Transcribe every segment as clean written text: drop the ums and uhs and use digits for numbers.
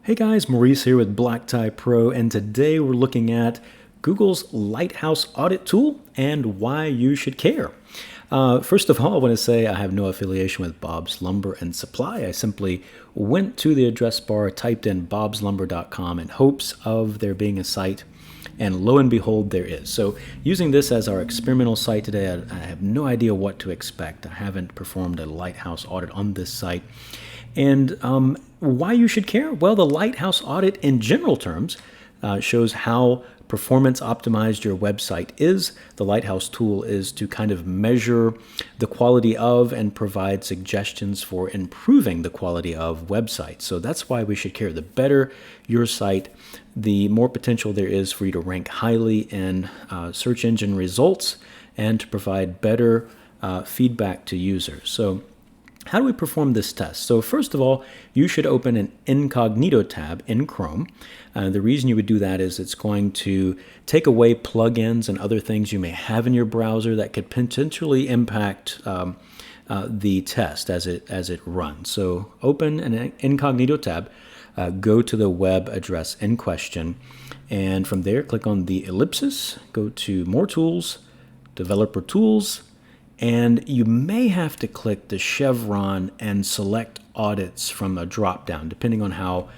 Hey guys, Maurice here with Black Tie Pro, and today we're looking at Google's Lighthouse Audit tool and why you should care. First of all, I want to say I have no affiliation with Bob's Lumber and Supply. I simply went to the address bar, typed in bobslumber.com in hopes of there being a site, and lo and behold, there is. So using this as our experimental site today, I have no idea what to expect. I haven't performed a Lighthouse audit on this site. And why you should care? Well, the Lighthouse Audit in general terms shows how performance optimized your website is. The Lighthouse tool is to kind of measure the quality of and provide suggestions for improving the quality of websites. So that's why we should care. The better your site, the more potential there is for you to rank highly in search engine results and to provide better feedback to users. So how do we perform this test? So first of all, you should open an incognito tab in Chrome. The reason you would do that is it's going to take away plugins and other things you may have in your browser that could potentially impact the test as it runs. So open an incognito tab, go to the web address in question, and from there click on the ellipsis, go to More Tools, Developer Tools, and you may have to click the chevron and select audits from a drop-down, depending on how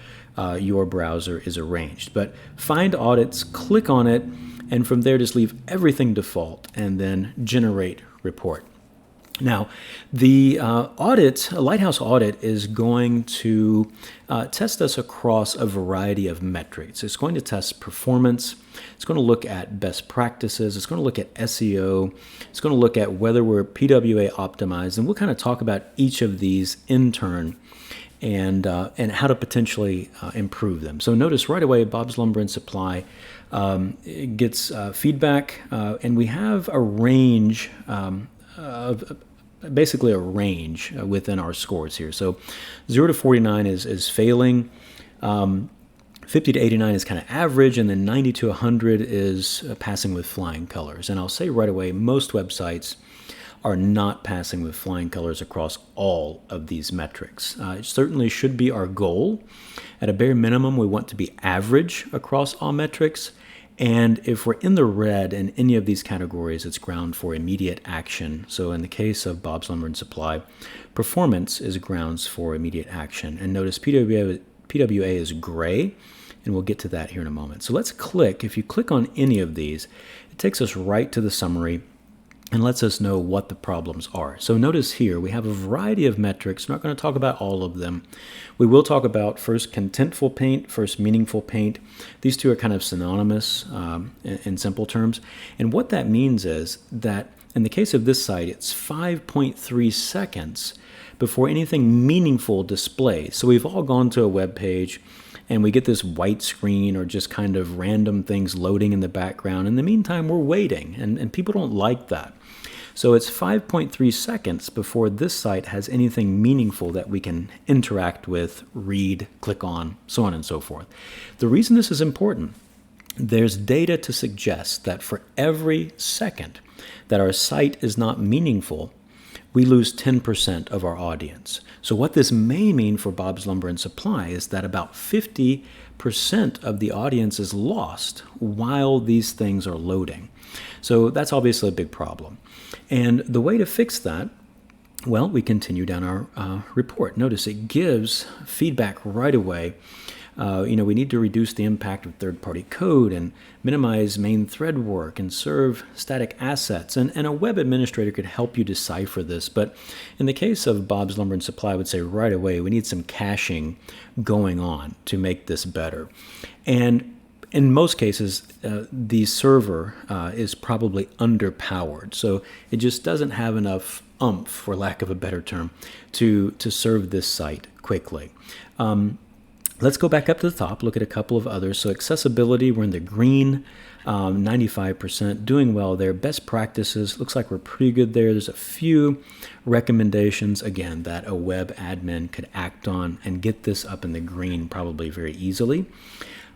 your browser is arranged. But find audits, click on it, and from there just leave everything default and then generate report. Now, the Lighthouse Audit is going to test us across a variety of metrics. It's going to test performance. It's going to look at best practices. It's going to look at SEO. It's going to look at whether we're PWA optimized. And we'll kind of talk about each of these in turn and how to potentially improve them. So notice right away, Bob's Lumber and Supply gets feedback, and we have a range basically a range within our scores here. So 0 to 49 is failing, 50 to 89 is kind of average, and then 90 to 100 is passing with flying colors. And I'll say right away, most websites are not passing with flying colors across all of these metrics. It certainly should be our goal. At a bare minimum, we want to be average across all metrics. And if we're in the red in any of these categories, it's ground for immediate action. So in the case of Bob's Lumber and Supply, performance is grounds for immediate action. And notice PWA is gray, and we'll get to that here in a moment. So let's click. If you click on any of these, it takes us right to the summary and lets us know what the problems are. So notice here, we have a variety of metrics. We're not going to talk about all of them. We will talk about first contentful paint, first meaningful paint. These two are kind of synonymous in simple terms. And what that means is that in the case of this site, it's 5.3 seconds before anything meaningful displays. So we've all gone to a web page and we get this white screen or just kind of random things loading in the background. In the meantime, we're waiting, and people don't like that. So it's 5.3 seconds before this site has anything meaningful that we can interact with, read, click on, so on and so forth. The reason this is important, there's data to suggest that for every second that our site is not meaningful, we lose 10% of our audience. So what this may mean for Bob's Lumber and Supply is that about 50% of the audience is lost while these things are loading. So that's obviously a big problem. And the way to fix that, well, we continue down our report. Notice it gives feedback right away. We need to reduce the impact of third-party code and minimize main thread work and serve static assets. And a web administrator could help you decipher this. But in the case of Bob's Lumber and Supply, I would say right away, we need some caching going on to make this better. And in most cases, the server is probably underpowered. So it just doesn't have enough oomph, for lack of a better term, to serve this site quickly. Let's go back up to the top, look at a couple of others. So accessibility, we're in the green, 95%, doing well there. Best practices, looks like we're pretty good there. There's a few recommendations, again, that a web admin could act on and get this up in the green probably very easily.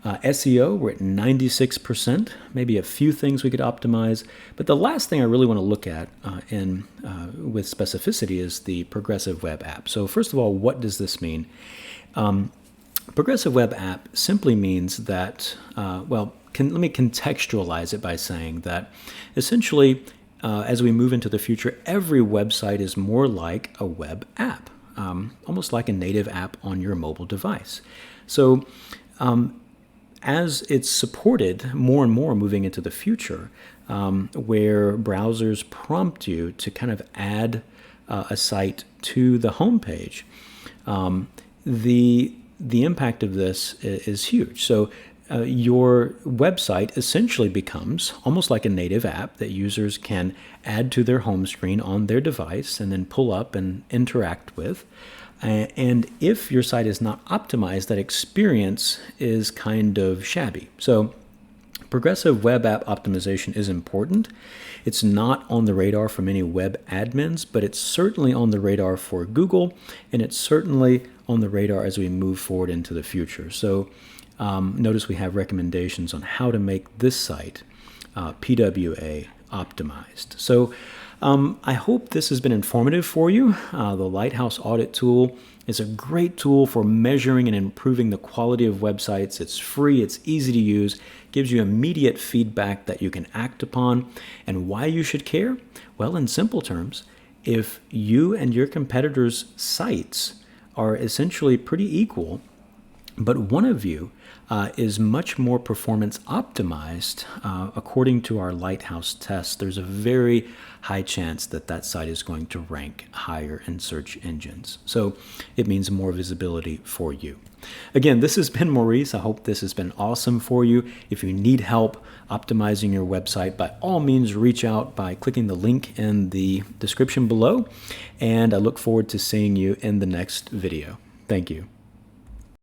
SEO, we're at 96%, maybe a few things we could optimize. But the last thing I really want to look at with specificity is the progressive web app. So first of all, what does this mean? Progressive web app simply means that, let me contextualize it by saying that essentially, as we move into the future, every website is more like a web app, almost like a native app on your mobile device. So as it's supported more and more moving into the future, where browsers prompt you to kind of add a site to the homepage, the impact of this is huge. So your website essentially becomes almost like a native app that users can add to their home screen on their device and then pull up and interact with. And if your site is not optimized, that experience is kind of shabby. So progressive web app optimization is important. It's not on the radar for many web admins, but it's certainly on the radar for Google, and it's certainly on the radar as we move forward into the future. So notice we have recommendations on how to make this site PWA optimized. So I hope this has been informative for you. The Lighthouse Audit tool is a great tool for measuring and improving the quality of websites. It's free, it's easy to use, gives you immediate feedback that you can act upon. And why you should care? Well, in simple terms, if you and your competitors' sites are essentially pretty equal, but one of you is much more performance optimized, according to our Lighthouse test, there's a very high chance that that site is going to rank higher in search engines. So it means more visibility for you. Again, this has been Maurice. I hope this has been awesome for you. If you need help optimizing your website, by all means, reach out by clicking the link in the description below. And I look forward to seeing you in the next video. Thank you.